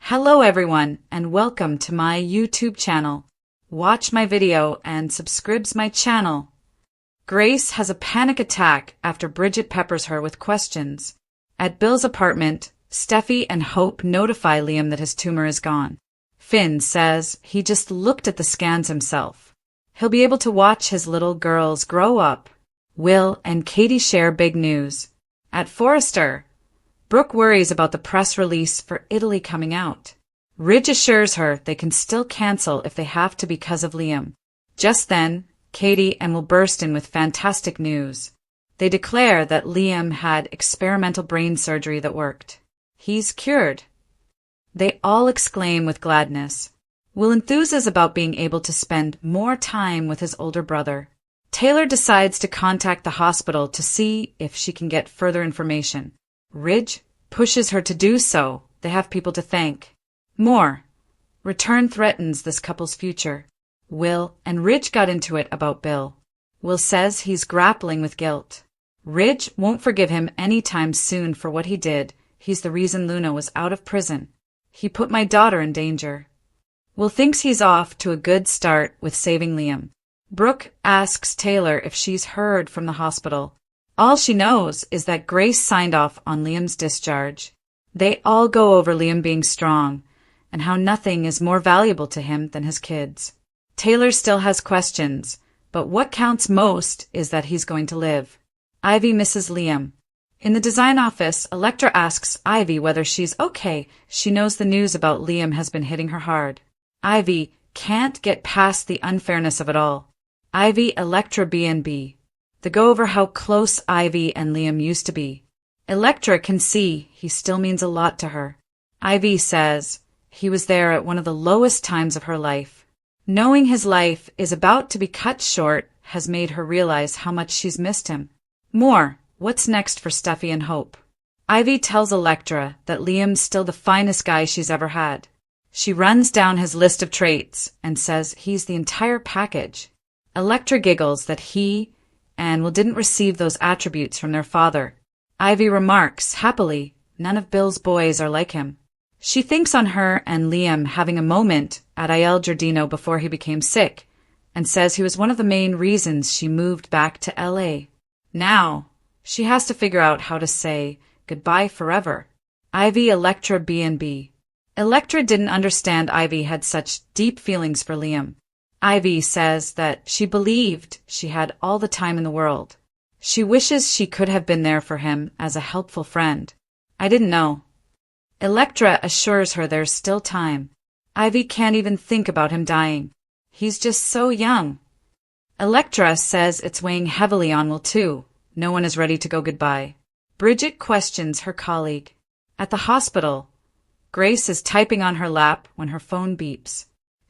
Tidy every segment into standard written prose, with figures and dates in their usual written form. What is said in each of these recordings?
Hello everyone and welcome to my YouTube channel. Watch my video and subscribe my channel. Grace has a panic attack after Bridget peppers her with questions. At Bill's apartment, Steffi and Hope notify Liam that his tumor is gone. Finn says he just looked at the scans himself. He'll be able to watch his little girls grow up. Will and Katie share big news. At Forrester, Brooke worries about the press release for Italy coming out. Ridge assures her they can still cancel if they have to because of Liam. Just then, Katie and Will burst in with fantastic news. They declare that Liam had experimental brain surgery that worked. He's cured. They all exclaim with gladness. Will enthuses about being able to spend more time with his older brother. Taylor decides to contact the hospital to see if she can get further information. Ridge pushes her to do so. They have people to thank. More. Return threatens this couple's future. Will and Ridge got into it about Bill. Will says he's grappling with guilt. Ridge won't forgive him anytime soon for what he did. He's the reason Luna was out of prison. He put my daughter in danger. Will thinks he's off to a good start with saving Liam. Brooke asks Taylor if she's heard from the hospital. All she knows is that Grace signed off on Liam's discharge. They all go over Liam being strong and how nothing is more valuable to him than his kids. Taylor still has questions, but what counts most is that he's going to live. Ivy misses Liam. In the design office, Electra asks Ivy whether she's okay. She knows the news about Liam has been hitting her hard. Ivy can't get past the unfairness of it all. Ivy, Electra, B&B. They go over how close Ivy and Liam used to be. Electra can see he still means a lot to her. Ivy says he was there at one of the lowest times of her life. Knowing his life is about to be cut short has made her realize how much she's missed him. More. What's next for Steffi and Hope? Ivy tells Electra that Liam's still the finest guy she's ever had. She runs down his list of traits and says he's the entire package. Electra giggles that he and Will didn't receive those attributes from their father. Ivy remarks happily, none of Bill's boys are like him. She thinks on her and Liam having a moment at Il Giardino before he became sick, and says he was one of the main reasons she moved back to LA. Now, she has to figure out how to say goodbye forever. Ivy, Electra, B&B. Electra didn't understand Ivy had such deep feelings for Liam. Ivy says that she believed she had all the time in the world. She wishes she could have been there for him as a helpful friend. I didn't know. Electra assures her there's still time. Ivy can't even think about him dying. He's just so young. Electra says it's weighing heavily on Will too. No one is ready to go goodbye. Bridget questions her colleague. At the hospital, Grace is typing on her lap when her phone beeps.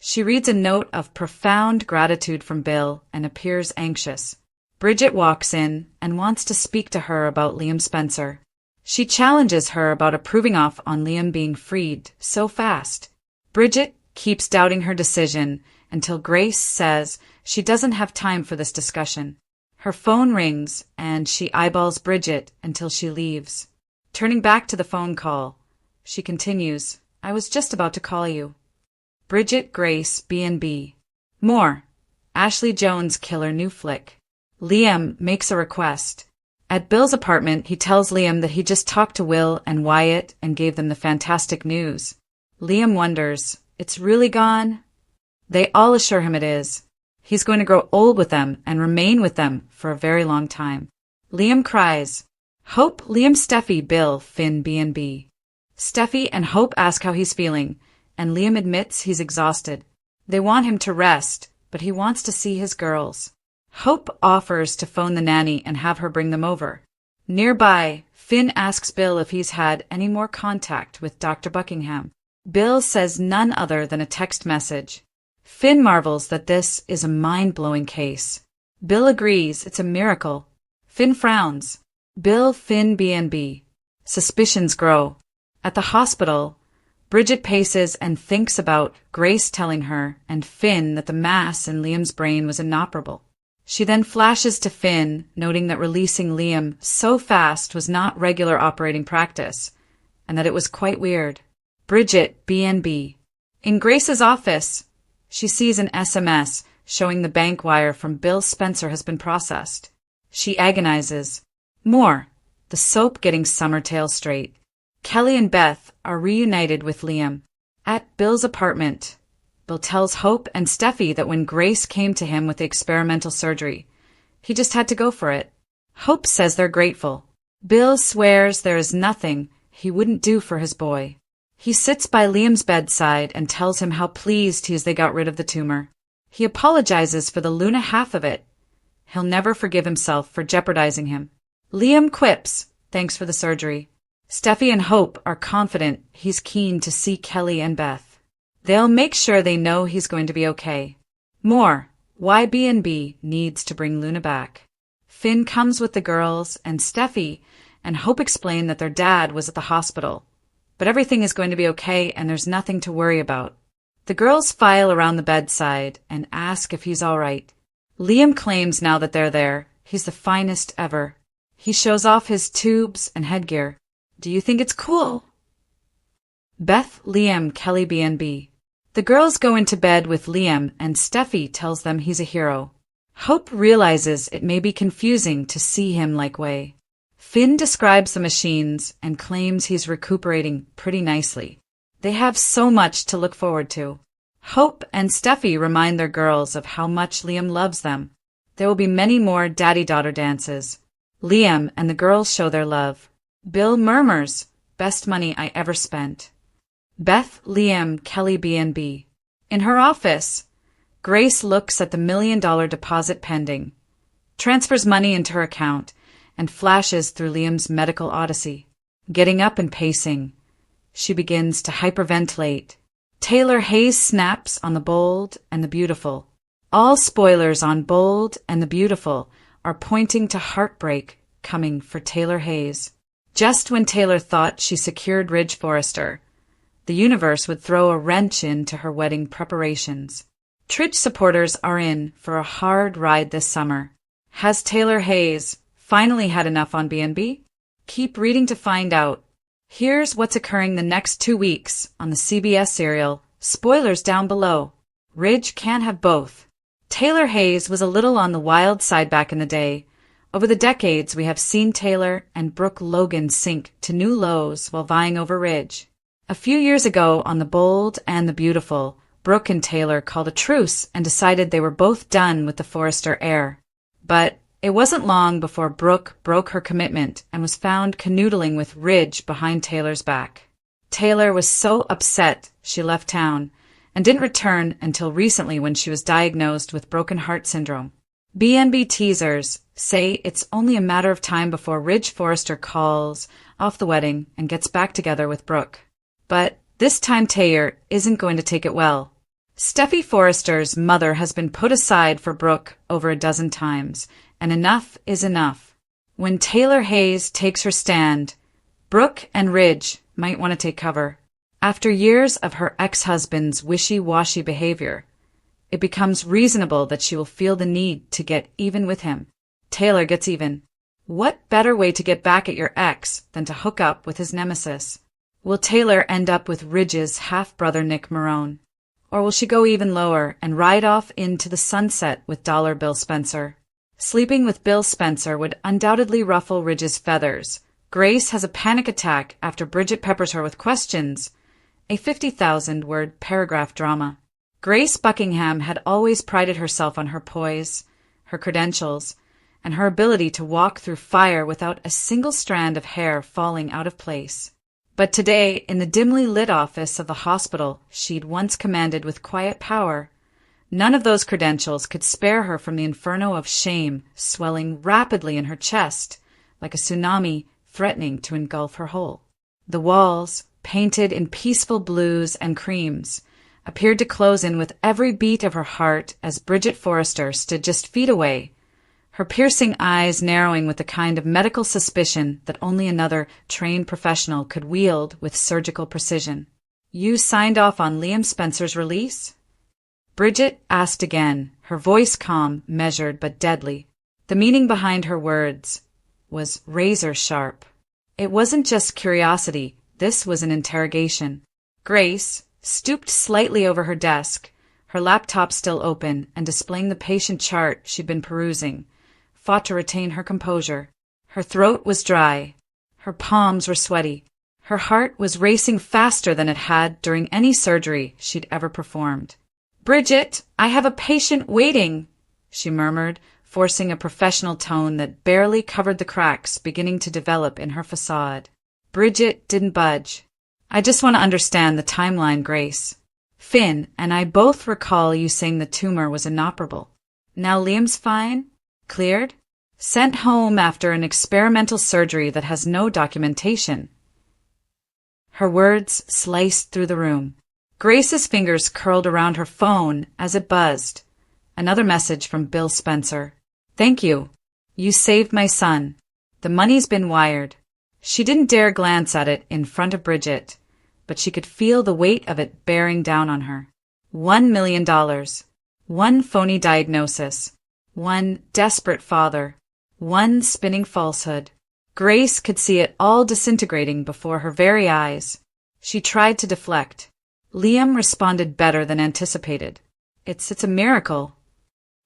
She reads a note of profound gratitude from Bill and appears anxious. Bridget walks in and wants to speak to her about Liam Spencer. She challenges her about approving off on Liam being freed so fast. Bridget keeps doubting her decision until Grace says she doesn't have time for this discussion. Her phone rings and she eyeballs Bridget until she leaves. Turning back to the phone call, she continues, I was just about to call you. Bridget, Grace, B&B. More. Ashley Jones killer new flick. Liam makes a request. At Bill's apartment, he tells Liam that he just talked to Will and Wyatt and gave them the fantastic news. Liam wonders, it's really gone? They all assure him it is. He's going to grow old with them and remain with them for a very long time. Liam cries. Hope, Liam, Steffi, Bill, Finn, B&B. Steffi and Hope ask how he's feeling, and Liam admits he's exhausted. They want him to rest, but he wants to see his girls. Hope offers to phone the nanny and have her bring them over. Nearby, Finn asks Bill if he's had any more contact with Dr. Buckingham. Bill says none other than a text message. Finn marvels that this is a mind-blowing case. Bill agrees it's a miracle. Finn frowns. Bill, Finn, B&B. Suspicions grow. At the hospital, Bridget paces and thinks about Grace telling her and Finn that the mass in Liam's brain was inoperable. She then flashes to Finn, noting that releasing Liam so fast was not regular operating practice, and that it was quite weird. Bridget, B&B. In Grace's office, she sees an SMS showing the bank wire from Bill Spencer has been processed. She agonizes. More. The soap getting Summertail straight. Kelly and Beth are reunited with Liam. At Bill's apartment, Bill tells Hope and Steffi that when Grace came to him with the experimental surgery, he just had to go for it. Hope says they're grateful. Bill swears there is nothing he wouldn't do for his boy. He sits by Liam's bedside and tells him how pleased he is they got rid of the tumor. He apologizes for the Luna half of it. He'll never forgive himself for jeopardizing him. Liam quips, thanks for the surgery. Steffi and Hope are confident he's keen to see Kelly and Beth. They'll make sure they know he's going to be okay. More. Why B&B needs to bring Luna back. Finn comes with the girls, and Steffi and Hope explain that their dad was at the hospital. But everything is going to be okay and there's nothing to worry about. The girls file around the bedside and ask if he's all right. Liam claims now that they're there, he's the finest ever. He shows off his tubes and headgear. Do you think it's cool? Beth, Liam, Kelly, B&B. The girls go into bed with Liam and Steffi tells them he's a hero. Hope realizes it may be confusing to see him like way. Finn describes the machines and claims he's recuperating pretty nicely. They have so much to look forward to. Hope and Steffi remind their girls of how much Liam loves them. There will be many more daddy-daughter dances. Liam and the girls show their love. Bill murmurs, best money I ever spent. Beth, Liam, Kelly, B&B. In her office, Grace looks at the $1 million deposit pending, transfers money into her account, and flashes through Liam's medical odyssey. Getting up and pacing, she begins to hyperventilate. Taylor Hayes snaps on the bold and the beautiful. All spoilers on Bold and the Beautiful are pointing to heartbreak coming for Taylor Hayes. Just when Taylor thought she secured Ridge Forrester, the universe would throw a wrench into her wedding preparations. Tridge supporters are in for a hard ride this summer. Has Taylor Hayes finally had enough on B&B? Keep reading to find out. Here's what's occurring the next 2 weeks on the CBS serial. Spoilers down below. Ridge can't have both. Taylor Hayes was a little on the wild side back in the day. Over the decades, we have seen Taylor and Brooke Logan sink to new lows while vying over Ridge. A few years ago on The Bold and the Beautiful, Brooke and Taylor called a truce and decided they were both done with the Forrester heir. But it wasn't long before Brooke broke her commitment and was found canoodling with Ridge behind Taylor's back. Taylor was so upset she left town and didn't return until recently when she was diagnosed with broken heart syndrome. B&B teasers say it's only a matter of time before Ridge Forrester calls off the wedding and gets back together with Brooke. But this time Taylor isn't going to take it well. Steffi Forrester's mother has been put aside for Brooke over a dozen times, and enough is enough. When Taylor Hayes takes her stand, Brooke and Ridge might want to take cover. After years of her ex-husband's wishy-washy behavior, it becomes reasonable that she will feel the need to get even with him. Taylor gets even. What better way to get back at your ex than to hook up with his nemesis? Will Taylor end up with Ridge's half-brother Nick Marone? Or will she go even lower and ride off into the sunset with Dollar Bill Spencer? Sleeping with Bill Spencer would undoubtedly ruffle Ridge's feathers. Grace has a panic attack after Bridget peppers her with questions. A 50,000-word paragraph drama. Grace Buckingham had always prided herself on her poise, her credentials, and her ability to walk through fire without a single strand of hair falling out of place. But today, in the dimly lit office of the hospital she'd once commanded with quiet power, none of those credentials could spare her from the inferno of shame swelling rapidly in her chest, like a tsunami threatening to engulf her whole. The walls, painted in peaceful blues and creams, appeared to close in with every beat of her heart as Bridget Forrester stood just feet away, her piercing eyes narrowing with the kind of medical suspicion that only another trained professional could wield with surgical precision. You signed off on Liam Spencer's release? Bridget asked again, her voice calm, measured, but deadly. The meaning behind her words was razor sharp. It wasn't just curiosity, this was an interrogation. Grace stooped slightly over her desk, her laptop still open and displaying the patient chart she'd been perusing, fought to retain her composure. Her throat was dry. Her palms were sweaty. Her heart was racing faster than it had during any surgery she'd ever performed. "Bridget, I have a patient waiting," she murmured, forcing a professional tone that barely covered the cracks beginning to develop in her facade. Bridget didn't budge. "I just want to understand the timeline, Grace. Finn and I both recall you saying the tumor was inoperable. Now Liam's fine? Cleared? Sent home after an experimental surgery that has no documentation." Her words sliced through the room. Grace's fingers curled around her phone as it buzzed. Another message from Bill Spencer. "Thank you. You saved my son. The money's been wired." She didn't dare glance at it in front of Bridget, but she could feel the weight of it bearing down on her. $1 million. One phony diagnosis. One desperate father. One spinning falsehood. Grace could see it all disintegrating before her very eyes. She tried to deflect. Liam responded better than anticipated. It's a miracle."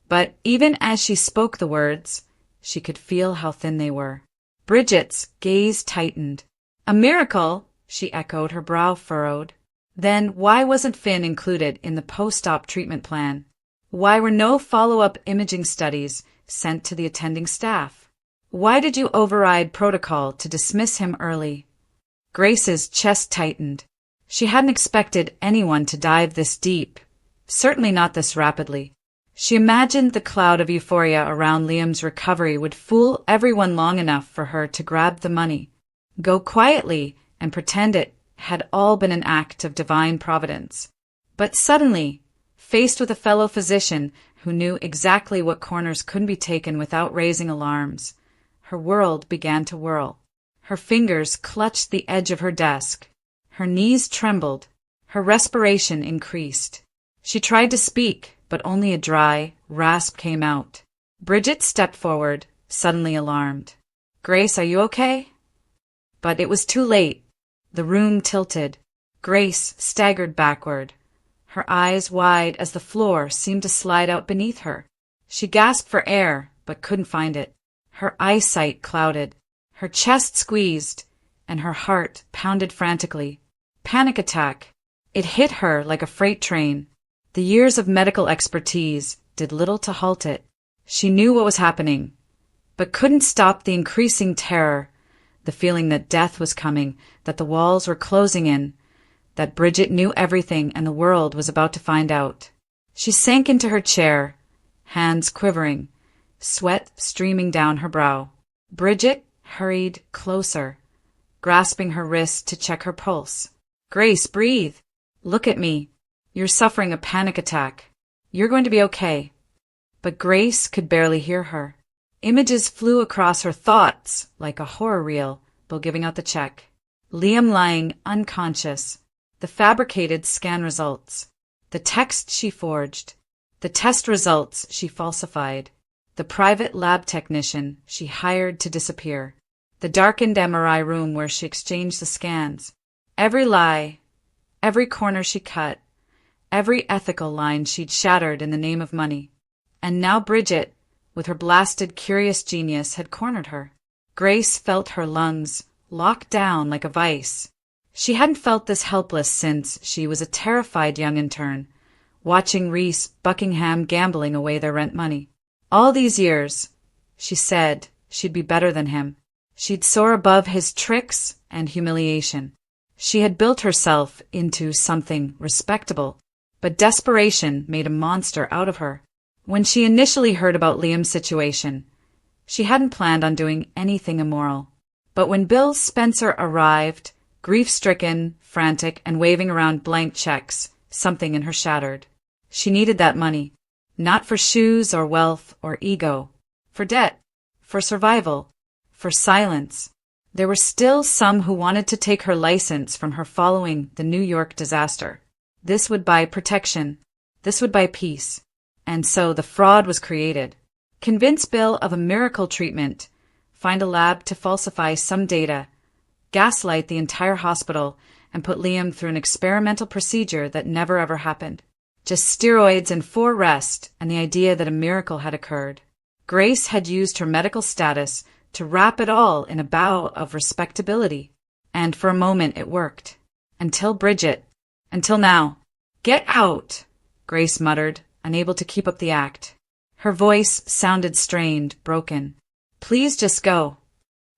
But even as she spoke the words, she could feel how thin they were. Bridget's gaze tightened. "A miracle?" she echoed, her brow furrowed. Then why wasn't Finn included in the post-op treatment plan? Why were no follow-up imaging studies sent to the attending staff? Why did you override protocol to dismiss him early? Grace's chest tightened. She hadn't expected anyone to dive this deep, certainly not this rapidly. She imagined the cloud of euphoria around Liam's recovery would fool everyone long enough for her to grab the money, go quietly, and pretend it had all been an act of divine providence. But suddenly, faced with a fellow physician who knew exactly what corners couldn't be taken without raising alarms, her world began to whirl. Her fingers clutched the edge of her desk. Her knees trembled. Her respiration increased. She tried to speak, but only a dry rasp came out. Bridget stepped forward, suddenly alarmed. "Grace, are you okay?" But it was too late. The room tilted. Grace staggered backward, her eyes wide as the floor seemed to slide out beneath her. She gasped for air, but couldn't find it. Her eyesight clouded. Her chest squeezed, and her heart pounded frantically. Panic attack. It hit her like a freight train. The years of medical expertise did little to halt it. She knew what was happening, but couldn't stop the increasing terror, the feeling that death was coming, that the walls were closing in, that Bridget knew everything and the world was about to find out. She sank into her chair, hands quivering, sweat streaming down her brow. Bridget hurried closer, grasping her wrist to check her pulse. "Grace, breathe. Look at me. You're suffering a panic attack. You're going to be okay." But Grace could barely hear her. Images flew across her thoughts like a horror reel, Bill giving out the check. Liam lying unconscious. The fabricated scan results. The text she forged. The test results she falsified. The private lab technician she hired to disappear. The darkened MRI room where she exchanged the scans. Every lie, every corner she cut, every ethical line she'd shattered in the name of money. And now Bridget, with her blasted curious genius, had cornered her. Grace felt her lungs locked down like a vice. She hadn't felt this helpless since she was a terrified young intern, watching Reese Buckingham gambling away their rent money. All these years, she said she'd be better than him. She'd soar above his tricks and humiliation. She had built herself into something respectable, but desperation made a monster out of her. When she initially heard about Liam's situation, she hadn't planned on doing anything immoral. But when Bill Spencer arrived, grief-stricken, frantic, and waving around blank checks, something in her shattered. She needed that money, not for shoes or wealth or ego, for debt, for survival, for silence. There were still some who wanted to take her license from her following the New York disaster. This would buy protection. This would buy peace. And so the fraud was created. Convince Bill of a miracle treatment, find a lab to falsify some data, gaslight the entire hospital, and put Liam through an experimental procedure that never ever happened. Just steroids and 4 rest, and the idea that a miracle had occurred. Grace had used her medical status to wrap it all in a bow of respectability. And for a moment it worked. Until now. "Get out!" Grace muttered, unable to keep up the act. Her voice sounded strained, broken. "Please just go."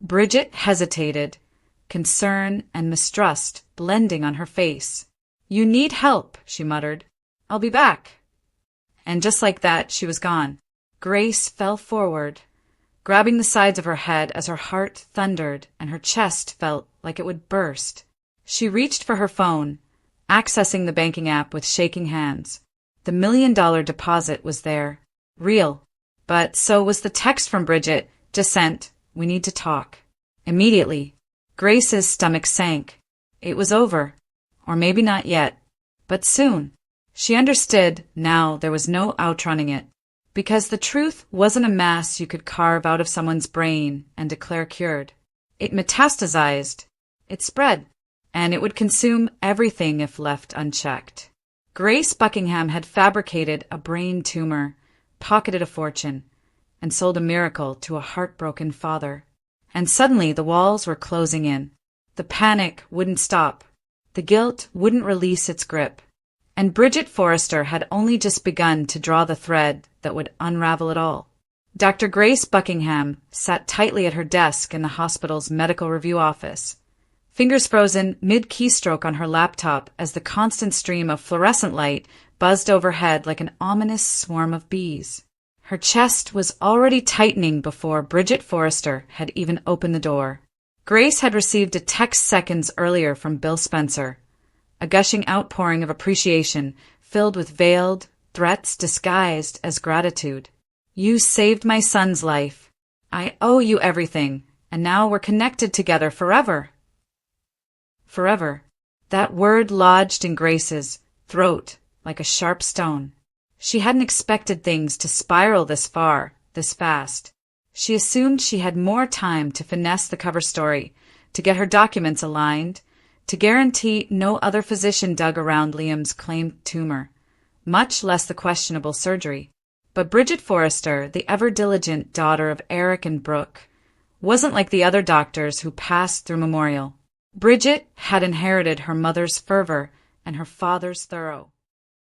Bridget hesitated, concern and mistrust blending on her face. "You need help," she muttered. "I'll be back." And just like that, she was gone. Grace fell forward, grabbing the sides of her head as her heart thundered and her chest felt like it would burst. She reached for her phone, accessing the banking app with shaking hands. The $1 million deposit was there. Real. But so was the text from Bridget, just sent, "We need to talk." Immediately, Grace's stomach sank. It was over. Or maybe not yet. But soon. She understood now there was no outrunning it. Because the truth wasn't a mass you could carve out of someone's brain and declare cured. It metastasized. It spread. And it would consume everything if left unchecked. Grace Buckingham had fabricated a brain tumor, pocketed a fortune, and sold a miracle to a heartbroken father. And suddenly the walls were closing in. The panic wouldn't stop. The guilt wouldn't release its grip. And Bridget Forrester had only just begun to draw the thread that would unravel it all. Dr. Grace Buckingham sat tightly at her desk in the hospital's medical review office, fingers frozen mid-keystroke on her laptop as the constant stream of fluorescent light buzzed overhead like an ominous swarm of bees. Her chest was already tightening before Bridget Forrester had even opened the door. Grace had received a text seconds earlier from Bill Spencer, a gushing outpouring of appreciation filled with veiled threats disguised as gratitude. "You saved my son's life. I owe you everything, and now we're connected together forever." Forever. That word lodged in Grace's throat like a sharp stone. She hadn't expected things to spiral this far, this fast. She assumed she had more time to finesse the cover story, to get her documents aligned, to guarantee no other physician dug around Liam's claimed tumor, much less the questionable surgery. But Bridget Forrester, the ever-diligent daughter of Eric and Brooke, wasn't like the other doctors who passed through Memorial. Bridget had inherited her mother's fervor and her father's thorough.